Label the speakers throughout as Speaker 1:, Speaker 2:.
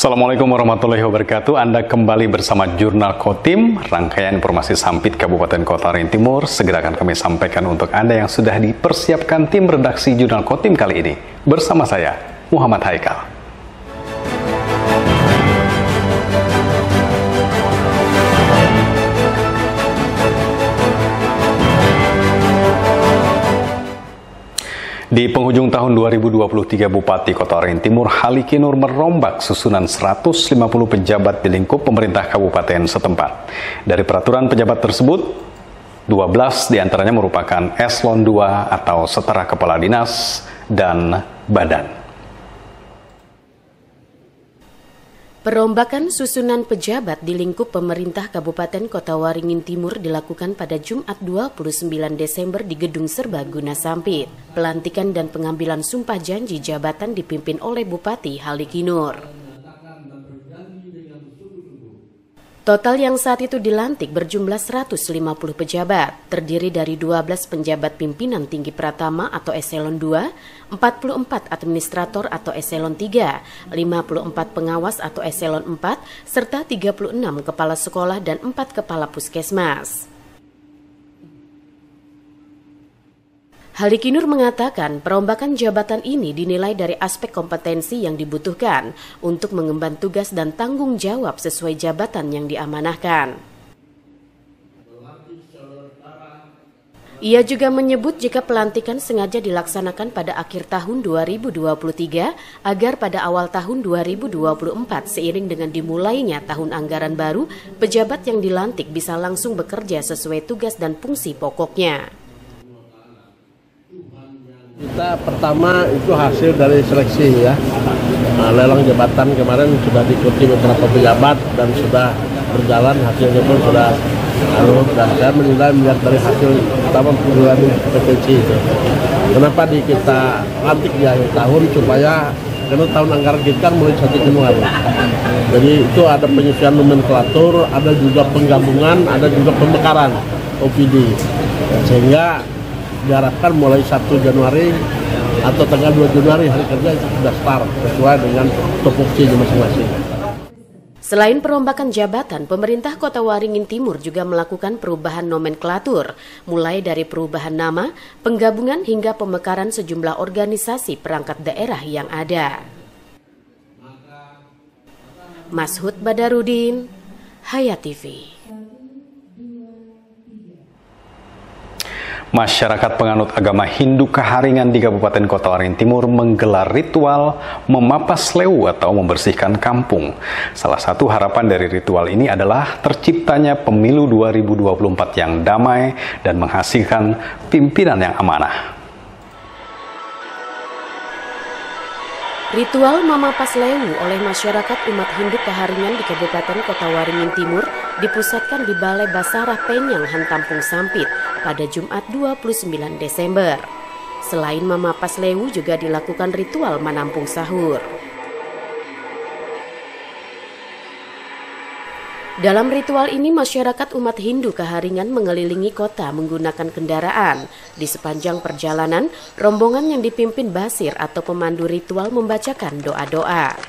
Speaker 1: Assalamualaikum warahmatullahi wabarakatuh. Anda kembali bersama Jurnal Kotim. Rangkaian informasi Sampit Kabupaten Kota Waringin Timur segera akan kami sampaikan untuk Anda yang sudah dipersiapkan tim redaksi Jurnal Kotim kali ini. Bersama saya, Muhammad Haikal. Di penghujung tahun 2023, Bupati Kota Waringin Timur Haliki Nur merombak susunan 150 pejabat di lingkup pemerintah kabupaten setempat. Dari peraturan pejabat tersebut, 12 diantaranya merupakan eselon 2 atau setara kepala dinas dan badan.
Speaker 2: Perombakan susunan pejabat di lingkup pemerintah Kabupaten Kota Waringin Timur dilakukan pada Jumat 29 Desember di Gedung Serbaguna Sampit. Pelantikan dan pengambilan sumpah janji jabatan dipimpin oleh Bupati Haliki Nur. Total yang saat itu dilantik berjumlah 150 pejabat, terdiri dari 12 penjabat pimpinan tinggi pratama atau eselon 2, 44 administrator atau eselon 3, 54 pengawas atau eselon 4, serta 36 kepala sekolah dan 4 kepala puskesmas. Haliki Nur mengatakan perombakan jabatan ini dinilai dari aspek kompetensi yang dibutuhkan untuk mengemban tugas dan tanggung jawab sesuai jabatan yang diamanahkan. Ia juga menyebut jika pelantikan sengaja dilaksanakan pada akhir tahun 2023 agar pada awal tahun 2024 seiring dengan dimulainya tahun anggaran baru, pejabat yang dilantik bisa langsung bekerja sesuai tugas dan fungsi pokoknya.
Speaker 3: Kita pertama itu hasil dari seleksi ya, lelang jabatan kemarin sudah diikuti beberapa pejabat dan sudah berjalan, hasilnya pun sudah dan saya menilai melihat dari hasil pertama penilaian kompetensi itu. Kenapa kita lantik di akhir tahun supaya karena tahun anggaran kita kan mulai 1 Januari. Jadi itu ada penyesuaian nomenklatur, ada juga penggabungan, ada juga pemekaran OPD. Sehingga diharapkan mulai 1 Januari atau tanggal 2 Januari hari kerja itu sudah start sesuai dengan tupoksinya masing-masing.
Speaker 2: Selain perombakan jabatan, pemerintah Kota Waringin Timur juga melakukan perubahan nomenklatur, mulai dari perubahan nama, penggabungan hingga pemekaran sejumlah organisasi perangkat daerah yang ada. Mashud Badarudin, Hayat TV.
Speaker 1: Masyarakat penganut agama Hindu Kaharingan di Kabupaten Kota Waringin Timur menggelar ritual memapas lewu atau membersihkan kampung. Salah satu harapan dari ritual ini adalah terciptanya pemilu 2024 yang damai dan menghasilkan pimpinan yang amanah.
Speaker 2: Ritual memapas lewu oleh masyarakat umat Hindu Kaharingan di Kabupaten Kota Waringin Timur dipusatkan di Balai Basarah Penyang Hantampung Sampit pada Jumat 29 Desember. Selain memapas lewu juga dilakukan ritual menampung sahur. Dalam ritual ini, masyarakat umat Hindu Kaharingan mengelilingi kota menggunakan kendaraan. Di sepanjang perjalanan, rombongan yang dipimpin basir atau pemandu ritual membacakan doa-doa.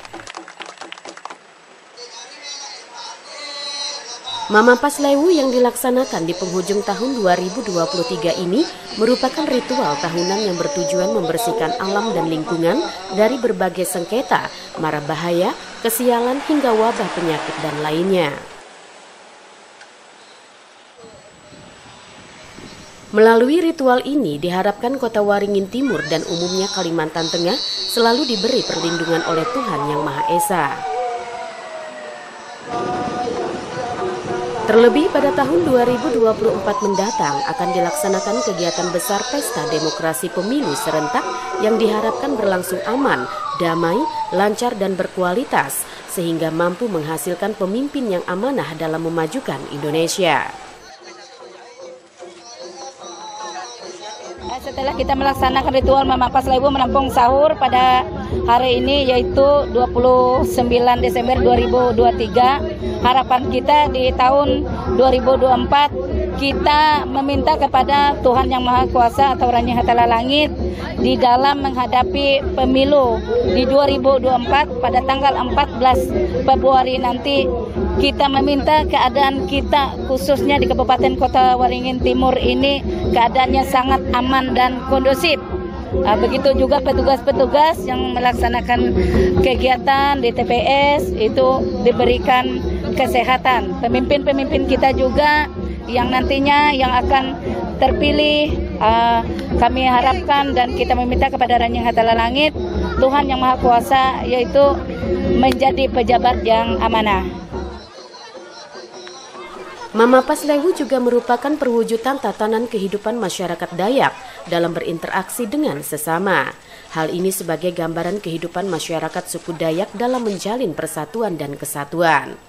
Speaker 2: Mamapas lewu yang dilaksanakan di penghujung tahun 2023 ini merupakan ritual tahunan yang bertujuan membersihkan alam dan lingkungan dari berbagai sengketa, mara bahaya, kesialan hingga wabah penyakit dan lainnya. Melalui ritual ini diharapkan Kota Waringin Timur dan umumnya Kalimantan Tengah selalu diberi perlindungan oleh Tuhan Yang Maha Esa. Terlebih pada tahun 2024 mendatang akan dilaksanakan kegiatan besar Pesta Demokrasi Pemilu Serentak yang diharapkan berlangsung aman, damai, lancar dan berkualitas sehingga mampu menghasilkan pemimpin yang amanah dalam memajukan Indonesia.
Speaker 4: Setelah kita melaksanakan ritual memapas lewu menampung sahur pada hari ini yaitu 29 Desember 2023. Harapan kita di tahun 2024 kita meminta kepada Tuhan Yang Maha Kuasa atau Raja Hatala Langit di dalam menghadapi pemilu di 2024 pada tanggal 14 Februari nanti. Kita meminta keadaan kita khususnya di Kabupaten Kota Waringin Timur ini keadaannya sangat aman dan kondusif. Begitu juga petugas-petugas yang melaksanakan kegiatan di TPS itu diberikan kesehatan. Pemimpin-pemimpin kita juga yang nantinya yang akan terpilih, kami harapkan dan kita meminta kepada Raja Hatala Langit, Tuhan Yang Maha Kuasa, yaitu menjadi pejabat yang amanah.
Speaker 2: Mama Paslewu juga merupakan perwujudan tatanan kehidupan masyarakat Dayak dalam berinteraksi dengan sesama. Hal ini sebagai gambaran kehidupan masyarakat suku Dayak dalam menjalin persatuan dan kesatuan.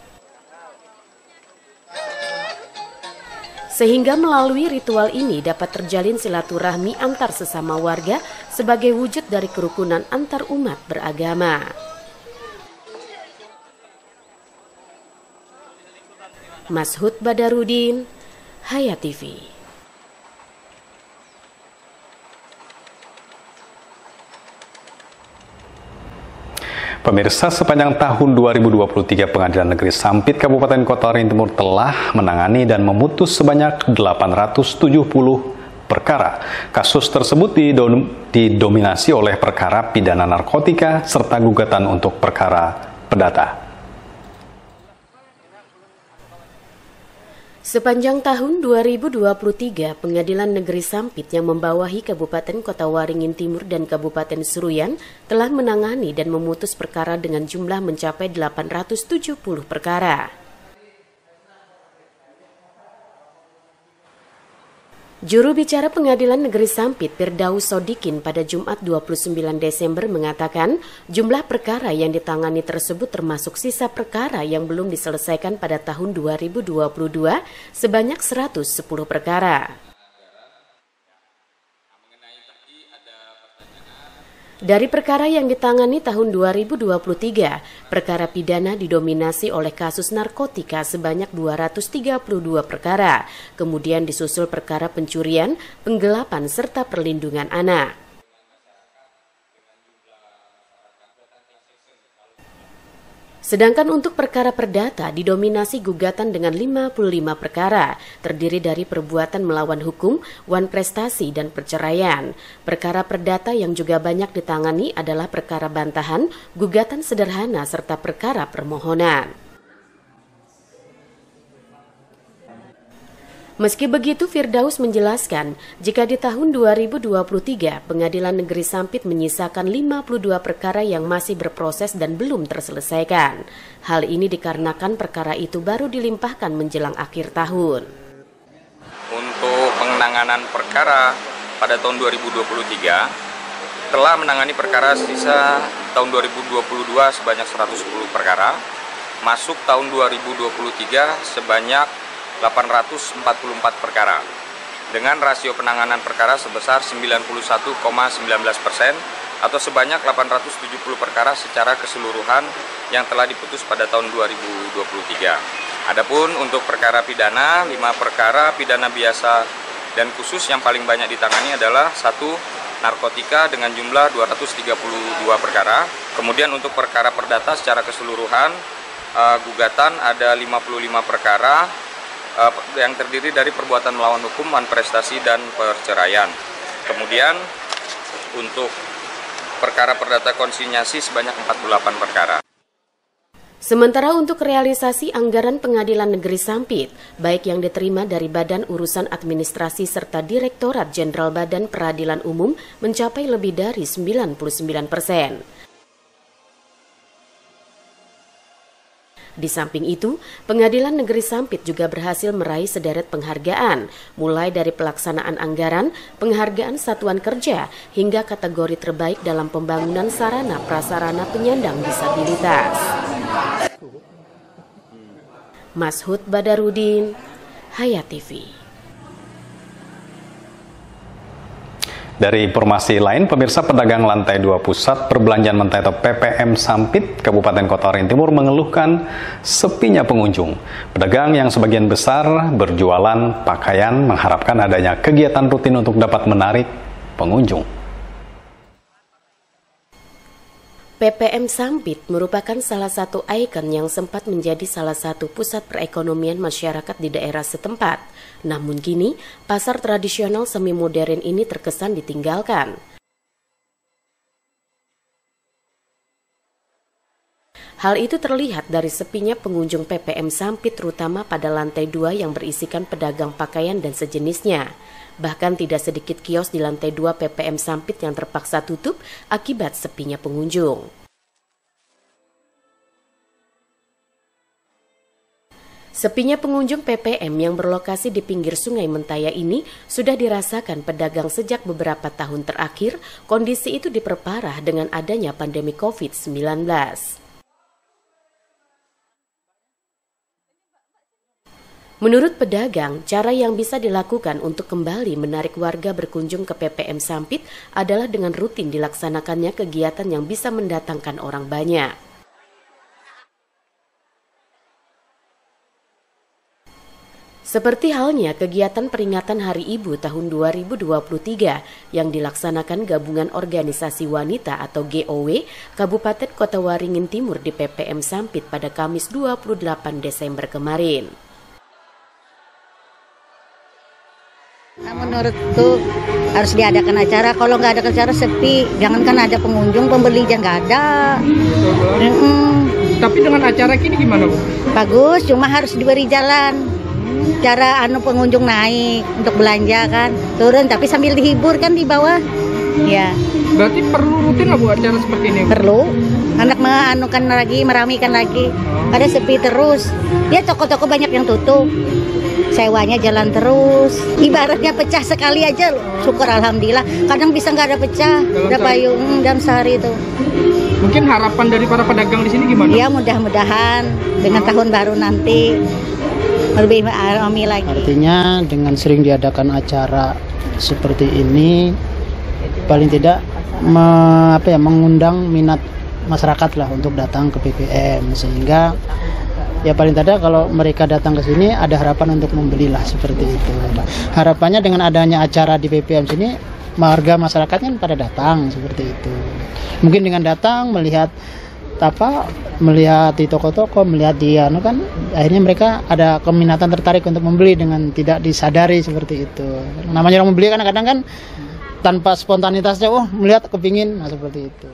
Speaker 2: Sehingga melalui ritual ini dapat terjalin silaturahmi antar sesama warga sebagai wujud dari kerukunan antar umat beragama. Mashud Badarudin, Hayat TV.
Speaker 1: Pemirsa, sepanjang tahun 2023 Pengadilan Negeri Sampit Kabupaten Kota Waringin Timur telah menangani dan memutus sebanyak 870 perkara. Kasus tersebut didominasi oleh perkara pidana narkotika serta gugatan untuk perkara perdata.
Speaker 2: Sepanjang tahun 2023, Pengadilan Negeri Sampit yang membawahi Kabupaten Kota Waringin Timur dan Kabupaten Seruyan telah menangani dan memutus perkara dengan jumlah mencapai 870 perkara. Juru bicara Pengadilan Negeri Sampit, Firdaus Sodikin, pada Jumat 29 Desember mengatakan jumlah perkara yang ditangani tersebut termasuk sisa perkara yang belum diselesaikan pada tahun 2022 sebanyak 110 perkara. Dari perkara yang ditangani tahun 2023, perkara pidana didominasi oleh kasus narkotika sebanyak 232 perkara, kemudian disusul perkara pencurian, penggelapan, serta perlindungan anak. Sedangkan untuk perkara perdata didominasi gugatan dengan 55 perkara, terdiri dari perbuatan melawan hukum, wan prestasi, dan perceraian. Perkara perdata yang juga banyak ditangani adalah perkara bantahan, gugatan sederhana, serta perkara permohonan. Meski begitu, Firdaus menjelaskan, jika di tahun 2023 Pengadilan Negeri Sampit menyisakan 52 perkara yang masih berproses dan belum terselesaikan. Hal ini dikarenakan perkara itu baru dilimpahkan menjelang akhir tahun.
Speaker 5: Untuk penanganan perkara pada tahun 2023 telah menangani perkara sisa tahun 2022 sebanyak 110 perkara, masuk tahun 2023 sebanyak 844 perkara dengan rasio penanganan perkara sebesar 91,19% atau sebanyak 870 perkara secara keseluruhan yang telah diputus pada tahun 2023. Adapun untuk perkara pidana, 5 perkara pidana biasa dan khusus yang paling banyak ditangani adalah 1 narkotika dengan jumlah 232 perkara. Kemudian untuk perkara perdata secara keseluruhan gugatan ada 55 perkara yang terdiri dari perbuatan melawan hukum, wan prestasi, dan perceraian. Kemudian untuk perkara perdata konsinyasi sebanyak 48 perkara.
Speaker 2: Sementara untuk realisasi anggaran Pengadilan Negeri Sampit, baik yang diterima dari Badan Urusan Administrasi serta Direktorat Jenderal Badan Peradilan Umum mencapai lebih dari 99%. Di samping itu, Pengadilan Negeri Sampit juga berhasil meraih sederet penghargaan, mulai dari pelaksanaan anggaran, penghargaan satuan kerja, hingga kategori terbaik dalam pembangunan sarana prasarana penyandang disabilitas. Mashud Badarudin, Hayat TV.
Speaker 1: Dari informasi lain, pemirsa, pedagang lantai 2 Pusat Perbelanjaan Mentai atau PPM Sampit, Kabupaten Kota Waringin Timur mengeluhkan sepinya pengunjung. Pedagang yang sebagian besar berjualan pakaian mengharapkan adanya kegiatan rutin untuk dapat menarik pengunjung.
Speaker 2: PPM Sampit merupakan salah satu ikon yang sempat menjadi salah satu pusat perekonomian masyarakat di daerah setempat. Namun kini, pasar tradisional semi modern ini terkesan ditinggalkan. Hal itu terlihat dari sepinya pengunjung PPM Sampit terutama pada lantai 2 yang berisikan pedagang pakaian dan sejenisnya. Bahkan tidak sedikit kios di lantai 2 PPM Sampit yang terpaksa tutup akibat sepinya pengunjung. Sepinya pengunjung PPM yang berlokasi di pinggir Sungai Mentaya ini sudah dirasakan pedagang sejak beberapa tahun terakhir. Kondisi itu diperparah dengan adanya pandemi COVID-19. Menurut pedagang, cara yang bisa dilakukan untuk kembali menarik warga berkunjung ke PPM Sampit adalah dengan rutin dilaksanakannya kegiatan yang bisa mendatangkan orang banyak. Seperti halnya kegiatan peringatan Hari Ibu tahun 2023 yang dilaksanakan Gabungan Organisasi Wanita atau GOW Kabupaten Kota Waringin Timur di PPM Sampit pada Kamis 28 Desember kemarin.
Speaker 6: Menurutku harus diadakan acara, kalau nggak ada acara sepi, jangankan ada pengunjung, pembeli aja nggak ada.
Speaker 7: Tapi dengan acara gini gimana, Bu?
Speaker 6: Bagus, cuma harus diberi jalan. Cara pengunjung naik untuk belanja kan, turun tapi sambil dihibur kan di bawah. Ya.
Speaker 7: Berarti perlu rutin lah, Bu, acara seperti ini?
Speaker 6: Perlu. Anak menganukan lagi, meramikan lagi. Ada sepi terus. Ya toko-toko banyak yang tutup. Sewanya jalan terus. Ibaratnya pecah sekali aja, syukur alhamdulillah. Kadang bisa nggak ada pecah, ada payung dalam sehari itu.
Speaker 7: Mungkin harapan dari para pedagang di sini gimana?
Speaker 6: Ya mudah-mudahan dengan tahun baru nanti lebih ramai lagi.
Speaker 8: Artinya dengan sering diadakan acara seperti ini, paling tidak mengundang minat masyarakat lah untuk datang ke PPM, sehingga ya paling tidak kalau mereka datang ke sini ada harapan untuk membelilah seperti itu. Harapannya dengan adanya acara di PPM sini, warga masyarakatnya pada datang seperti itu. Mungkin dengan datang melihat di toko-toko, melihat di kan akhirnya mereka ada keminatan tertarik untuk membeli dengan tidak disadari seperti itu. Namanya orang membeli kadang-kadang kan tanpa spontanitasnya, melihat kepingin, seperti itu.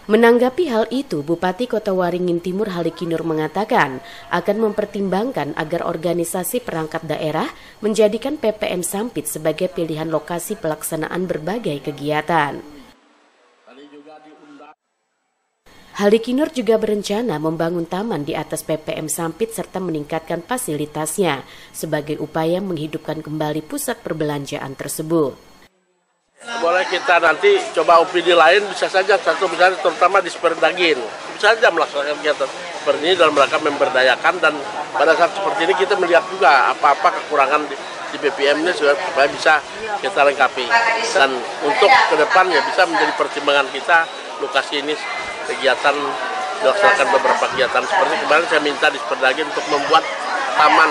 Speaker 2: Menanggapi hal itu, Bupati Kota Waringin Timur Haliki Nur mengatakan akan mempertimbangkan agar organisasi perangkat daerah menjadikan PPM Sampit sebagai pilihan lokasi pelaksanaan berbagai kegiatan. Haliki Nur juga berencana membangun taman di atas PPM Sampit serta meningkatkan fasilitasnya sebagai upaya menghidupkan kembali pusat perbelanjaan tersebut.
Speaker 3: Boleh kita nanti coba opini lain, bisa saja satu misalnya terutama di Sperdagin, bisa saja melaksanakan kegiatan seperti ini dalam rangka memberdayakan, dan pada saat seperti ini kita melihat juga apa-apa kekurangan di PPM ini supaya bisa kita lengkapi, dan untuk ke depannya bisa menjadi pertimbangan kita lokasi ini kegiatan dilaksanakan beberapa kegiatan seperti kemarin saya minta di Sperdagin untuk membuat taman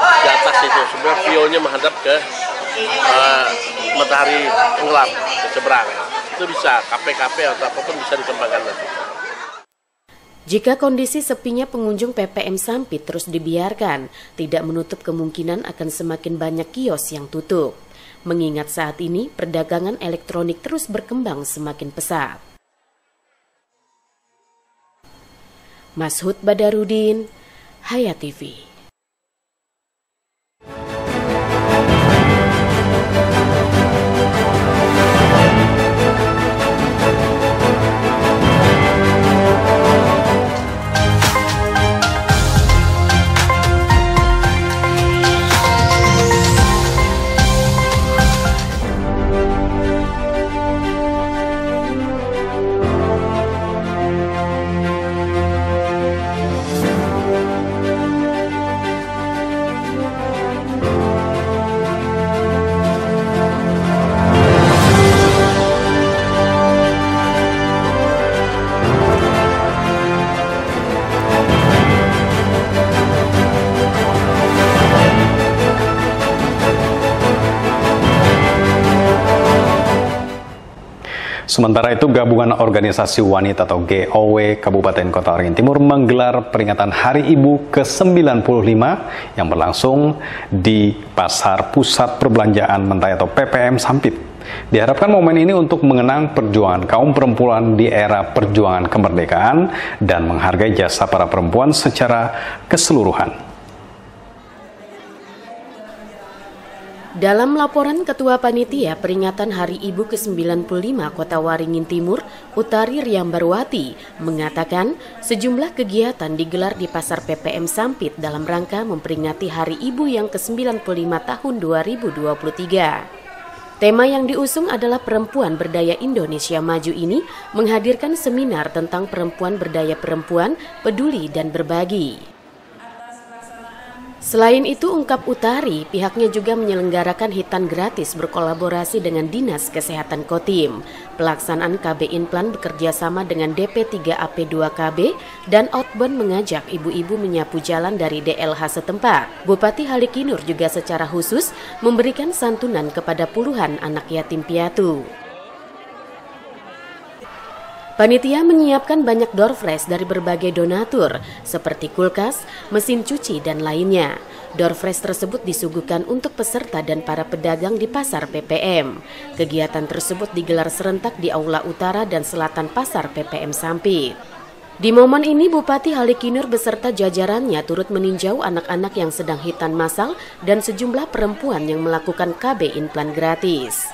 Speaker 3: di atas itu, sebenarnya view-nya menghadap ke matahari tenggelam ke seberang. Itu bisa kafe-kafe atau apapun bisa dikembangkan nanti.
Speaker 2: Jika kondisi sepinya pengunjung PPM Sampit terus dibiarkan, tidak menutup kemungkinan akan semakin banyak kios yang tutup. Mengingat saat ini perdagangan elektronik terus berkembang semakin pesat. Mashud Badarudin, Hayat TV.
Speaker 1: Sementara itu, Gabungan Organisasi Wanita atau GOW Kabupaten Kota Waringin Timur menggelar peringatan Hari Ibu ke-95 yang berlangsung di Pasar Pusat Perbelanjaan Mentaya atau PPM Sampit. Diharapkan momen ini untuk mengenang perjuangan kaum perempuan di era perjuangan kemerdekaan dan menghargai jasa para perempuan secara keseluruhan.
Speaker 2: Dalam laporan Ketua Panitia Peringatan Hari Ibu ke-95 Kota Waringin Timur, Utari Riambarwati, mengatakan sejumlah kegiatan digelar di Pasar PPM Sampit dalam rangka memperingati Hari Ibu yang ke-95 tahun 2023. Tema yang diusung adalah Perempuan Berdaya Indonesia Maju ini menghadirkan seminar tentang perempuan berdaya perempuan, peduli dan berbagi. Selain itu, ungkap Utari, pihaknya juga menyelenggarakan hitan gratis berkolaborasi dengan Dinas Kesehatan Kotim. Pelaksanaan KB Inplan bekerjasama dengan DP3AP2KB dan outbound mengajak ibu-ibu menyapu jalan dari DLH setempat. Bupati Halikinur juga secara khusus memberikan santunan kepada puluhan anak yatim piatu. Panitia menyiapkan banyak door prize dari berbagai donatur, seperti kulkas, mesin cuci, dan lainnya. Door prize tersebut disuguhkan untuk peserta dan para pedagang di Pasar PPM. Kegiatan tersebut digelar serentak di Aula Utara dan Selatan Pasar PPM Sampit. Di momen ini, Bupati Halikinur beserta jajarannya turut meninjau anak-anak yang sedang hitan massal dan sejumlah perempuan yang melakukan KB Inplan gratis.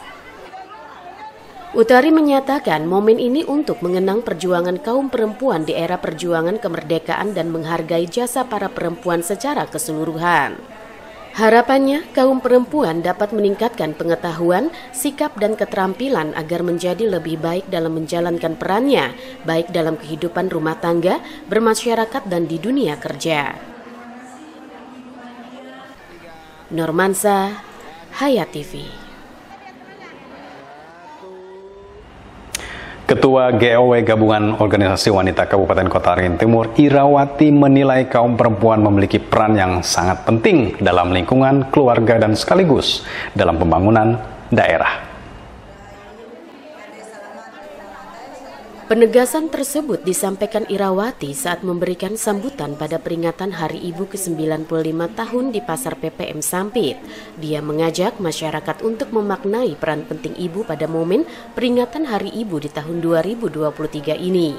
Speaker 2: Utari menyatakan momen ini untuk mengenang perjuangan kaum perempuan di era perjuangan kemerdekaan dan menghargai jasa para perempuan secara keseluruhan. Harapannya, kaum perempuan dapat meningkatkan pengetahuan, sikap dan keterampilan agar menjadi lebih baik dalam menjalankan perannya, baik dalam kehidupan rumah tangga, bermasyarakat dan di dunia kerja. Normansa, Hayat TV.
Speaker 1: Ketua GOW Gabungan Organisasi Wanita Kabupaten Kota Waringin Timur, Irawati, menilai kaum perempuan memiliki peran yang sangat penting dalam lingkungan, keluarga, dan sekaligus dalam pembangunan daerah.
Speaker 2: Penegasan tersebut disampaikan Irawati saat memberikan sambutan pada peringatan Hari Ibu ke-95 tahun di Pasar PPM Sampit. Dia mengajak masyarakat untuk memaknai peran penting ibu pada momen peringatan Hari Ibu di tahun 2023 ini.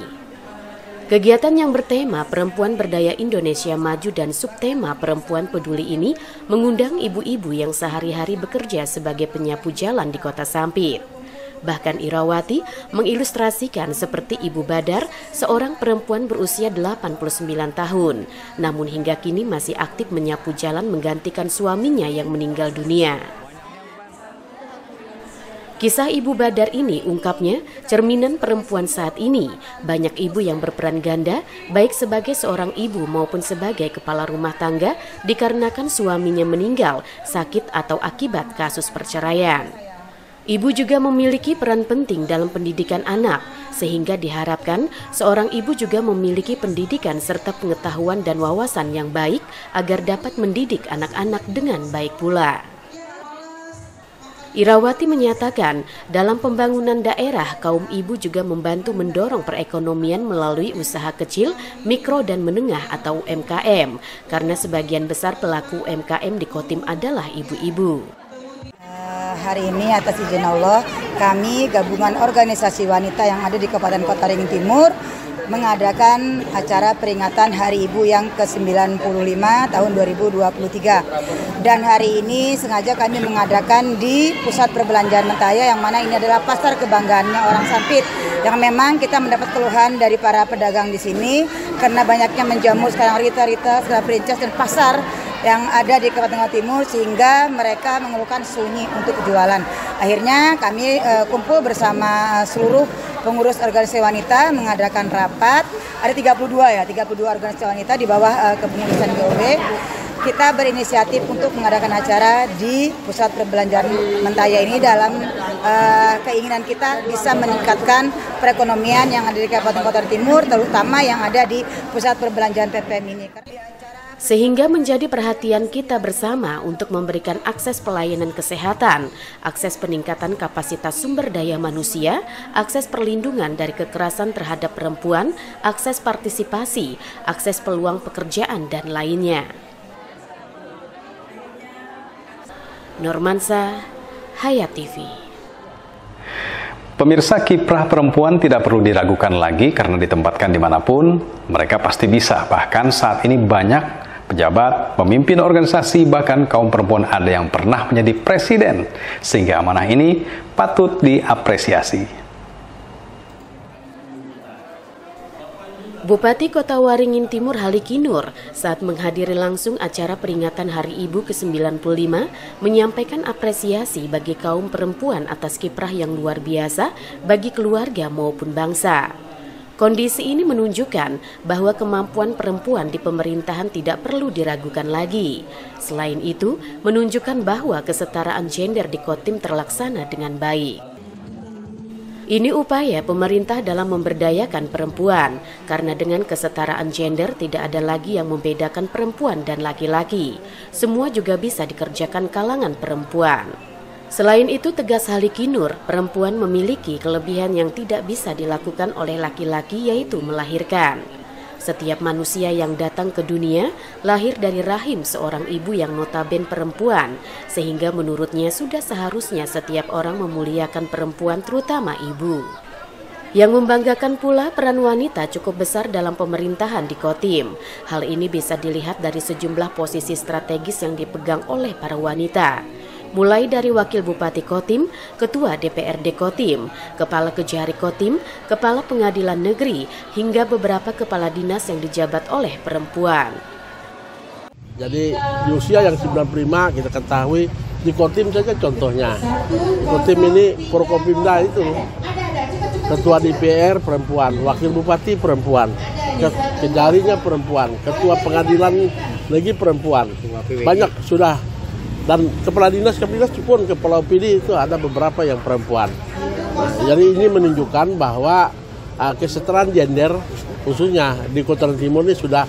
Speaker 2: Kegiatan yang bertema Perempuan Berdaya Indonesia Maju dan subtema Perempuan Peduli ini mengundang ibu-ibu yang sehari-hari bekerja sebagai penyapu jalan di Kota Sampit. Bahkan Irawati mengilustrasikan seperti Ibu Badar, seorang perempuan berusia 89 tahun, namun hingga kini masih aktif menyapu jalan menggantikan suaminya yang meninggal dunia. Kisah Ibu Badar ini, ungkapnya, cerminan perempuan saat ini. Banyak ibu yang berperan ganda, baik sebagai seorang ibu maupun sebagai kepala rumah tangga, dikarenakan suaminya meninggal, sakit atau akibat kasus perceraian. Ibu juga memiliki peran penting dalam pendidikan anak, sehingga diharapkan seorang ibu juga memiliki pendidikan serta pengetahuan dan wawasan yang baik agar dapat mendidik anak-anak dengan baik pula. Irawati menyatakan, dalam pembangunan daerah, kaum ibu juga membantu mendorong perekonomian melalui usaha kecil, mikro dan menengah atau UMKM, karena sebagian besar pelaku UMKM di Kotim adalah ibu-ibu.
Speaker 9: Hari ini atas izin Allah, kami Gabungan Organisasi Wanita yang ada di Kabupaten Kota Waringin Timur mengadakan acara peringatan Hari Ibu yang ke-95 tahun 2023. Dan hari ini sengaja kami mengadakan di Pusat Perbelanjaan Mentaya, yang mana ini adalah pasar kebanggaannya orang Sampit, yang memang kita mendapat keluhan dari para pedagang di sini karena banyaknya menjamu sekarang retail, sekarang franchise dan pasar yang ada di Kabupaten Timur, sehingga mereka mengeluhkan sunyi untuk jualan. Akhirnya kami kumpul bersama seluruh pengurus organisasi wanita mengadakan rapat. Ada 32 organisasi wanita di bawah kepengurusan GOW. Kita berinisiatif untuk mengadakan acara di Pusat Perbelanjaan Mentaya ini dalam keinginan kita bisa meningkatkan perekonomian yang ada di Kabupaten Kota Timur, terutama yang ada di Pusat Perbelanjaan PPM ini.
Speaker 2: Sehingga menjadi perhatian kita bersama untuk memberikan akses pelayanan kesehatan, akses peningkatan kapasitas sumber daya manusia, akses perlindungan dari kekerasan terhadap perempuan, akses partisipasi, akses peluang pekerjaan, dan lainnya. Normansa, Hayat TV.
Speaker 1: Pemirsa, kiprah perempuan tidak perlu diragukan lagi karena ditempatkan dimanapun, mereka pasti bisa. Bahkan saat ini banyak pejabat, pemimpin organisasi, bahkan kaum perempuan ada yang pernah menjadi presiden. Sehingga amanah ini patut diapresiasi.
Speaker 2: Bupati Kota Waringin Timur Haliki Nur saat menghadiri langsung acara peringatan Hari Ibu ke-95 menyampaikan apresiasi bagi kaum perempuan atas kiprah yang luar biasa bagi keluarga maupun bangsa. Kondisi ini menunjukkan bahwa kemampuan perempuan di pemerintahan tidak perlu diragukan lagi. Selain itu, menunjukkan bahwa kesetaraan gender di Kotim terlaksana dengan baik. Ini upaya pemerintah dalam memberdayakan perempuan, karena dengan kesetaraan gender tidak ada lagi yang membedakan perempuan dan laki-laki. Semua juga bisa dikerjakan kalangan perempuan. Selain itu, tegas Haliki Nur, perempuan memiliki kelebihan yang tidak bisa dilakukan oleh laki-laki, yaitu melahirkan. Setiap manusia yang datang ke dunia lahir dari rahim seorang ibu yang notaben perempuan, sehingga menurutnya sudah seharusnya setiap orang memuliakan perempuan, terutama ibu. Yang membanggakan pula, peran wanita cukup besar dalam pemerintahan di Kotim. Hal ini bisa dilihat dari sejumlah posisi strategis yang dipegang oleh para wanita. Mulai dari Wakil Bupati Kotim, Ketua DPRD Kotim, Kepala Kejari Kotim, Kepala Pengadilan Negeri, hingga beberapa kepala dinas yang dijabat oleh perempuan.
Speaker 3: Jadi di usia yang 95 kita ketahui, di Kotim saja contohnya. Di Kotim ini Forkopimda itu, Ketua DPR perempuan, Wakil Bupati perempuan, Kejarinya perempuan, Ketua Pengadilan Negeri perempuan. Banyak sudah. Dan kepala dinas pun, kepala OPD itu ada beberapa yang perempuan. Nah, jadi ini menunjukkan bahwa kesetaraan gender khususnya di Kota Timur ini sudah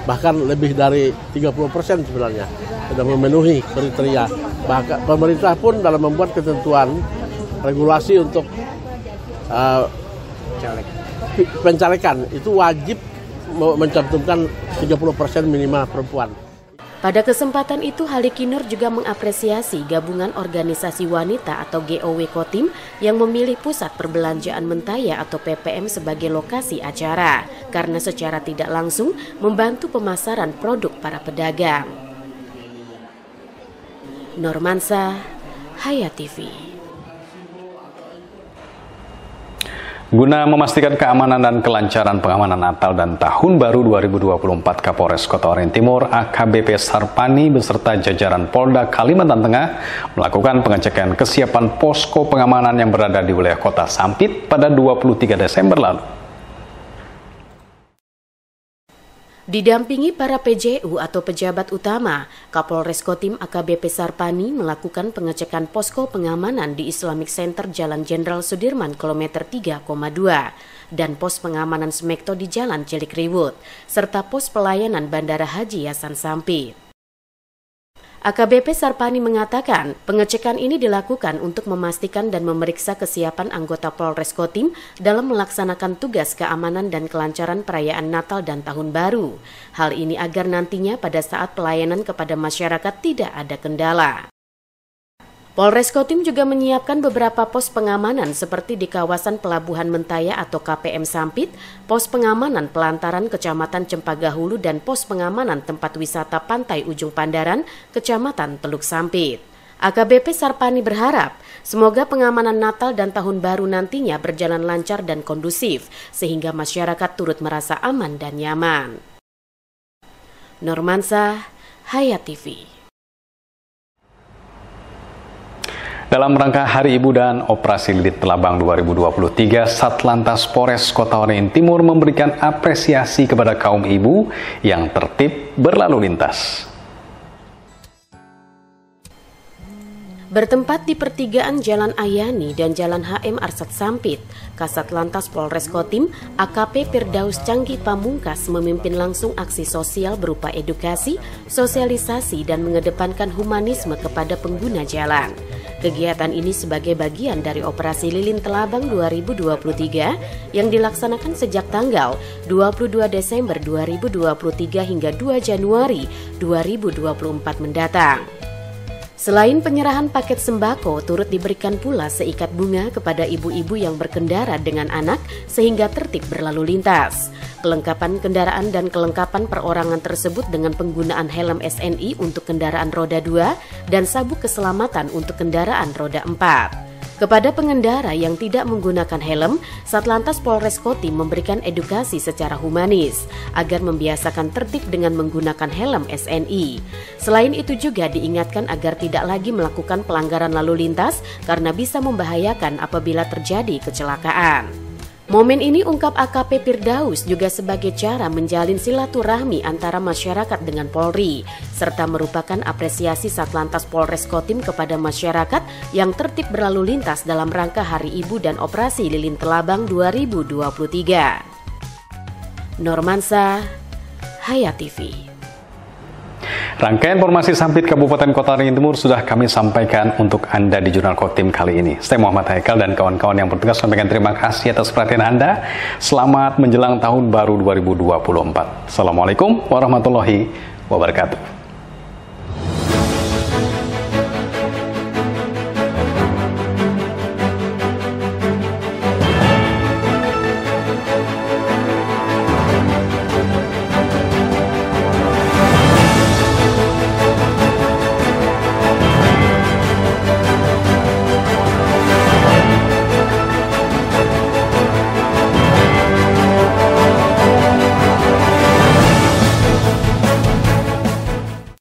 Speaker 3: bahkan lebih dari 30% sebenarnya. Sudah memenuhi kriteria. Bahkan pemerintah pun dalam membuat ketentuan regulasi untuk pencalekan itu wajib mencantumkan 30% minimal perempuan.
Speaker 2: Pada kesempatan itu, Haliki Nur juga mengapresiasi gabungan organisasi wanita atau GOW Kotim yang memilih Pusat Perbelanjaan Mentaya atau PPM sebagai lokasi acara, karena secara tidak langsung membantu pemasaran produk para pedagang. Normansa, Hayat TV.
Speaker 1: Guna memastikan keamanan dan kelancaran pengamanan Natal dan Tahun Baru 2024, Kapolres Kota Waringin Timur AKBP Sarpani beserta jajaran Polda Kalimantan Tengah melakukan pengecekan kesiapan posko pengamanan yang berada di wilayah Kota Sampit pada 23 Desember lalu.
Speaker 2: Didampingi para PJU atau pejabat utama, Kapolres Kotim AKBP Sarpani melakukan pengecekan posko pengamanan di Islamic Center Jalan Jenderal Sudirman kilometer 3,2 dan pos pengamanan Smekto di Jalan Cilikriwut, serta pos pelayanan Bandara Haji Hasan Sampit. AKBP Sarpani mengatakan pengecekan ini dilakukan untuk memastikan dan memeriksa kesiapan anggota Polres Kotim dalam melaksanakan tugas keamanan dan kelancaran perayaan Natal dan Tahun Baru. Hal ini agar nantinya pada saat pelayanan kepada masyarakat tidak ada kendala. Polres Kotim juga menyiapkan beberapa pos pengamanan seperti di kawasan Pelabuhan Mentaya atau KPM Sampit, pos pengamanan Pelantaran Kecamatan Cempaka Hulu, dan pos pengamanan tempat wisata Pantai Ujung Pandaran, Kecamatan Teluk Sampit. AKBP Sarpani berharap semoga pengamanan Natal dan Tahun Baru nantinya berjalan lancar dan kondusif, sehingga masyarakat turut merasa aman dan nyaman. Normansa, Hayat TV.
Speaker 1: Dalam rangka Hari Ibu dan Operasi Lilit Telabang 2023, Satlantas Polres Kota Waringin Timur memberikan apresiasi kepada kaum ibu yang tertib berlalu lintas.
Speaker 2: Bertempat di pertigaan Jalan Ayani dan Jalan HM Arsat Sampit, Kasat Lantas Polres Kotim, AKP Firdaus Canggih Pamungkas memimpin langsung aksi sosial berupa edukasi, sosialisasi, dan mengedepankan humanisme kepada pengguna jalan. Kegiatan ini sebagai bagian dari Operasi Lilin Telabang 2023 yang dilaksanakan sejak tanggal 22 Desember 2023 hingga 2 Januari 2024 mendatang. Selain penyerahan paket sembako, turut diberikan pula seikat bunga kepada ibu-ibu yang berkendara dengan anak sehingga tertib berlalu lintas. Kelengkapan kendaraan dan kelengkapan perorangan tersebut dengan penggunaan helm SNI untuk kendaraan roda 2 dan sabuk keselamatan untuk kendaraan roda 4. Kepada pengendara yang tidak menggunakan helm, Satlantas Polres Kotim memberikan edukasi secara humanis agar membiasakan tertib dengan menggunakan helm SNI. Selain itu juga diingatkan agar tidak lagi melakukan pelanggaran lalu lintas karena bisa membahayakan apabila terjadi kecelakaan. Momen ini ungkap AKP Firdaus juga sebagai cara menjalin silaturahmi antara masyarakat dengan Polri, serta merupakan apresiasi Satlantas Polres Kotim kepada masyarakat yang tertib berlalu lintas dalam rangka Hari Ibu dan Operasi Lilin Telabang 2023. Normansa, Hayat TV.
Speaker 1: Rangkaian informasi Sampit Kabupaten Kota Waringin Timur sudah kami sampaikan untuk Anda di Jurnal Kotim kali ini. Saya Muhammad Haikal dan kawan-kawan yang bertugas sampaikan terima kasih atas perhatian Anda. Selamat menjelang tahun baru 2024. Assalamualaikum warahmatullahi wabarakatuh.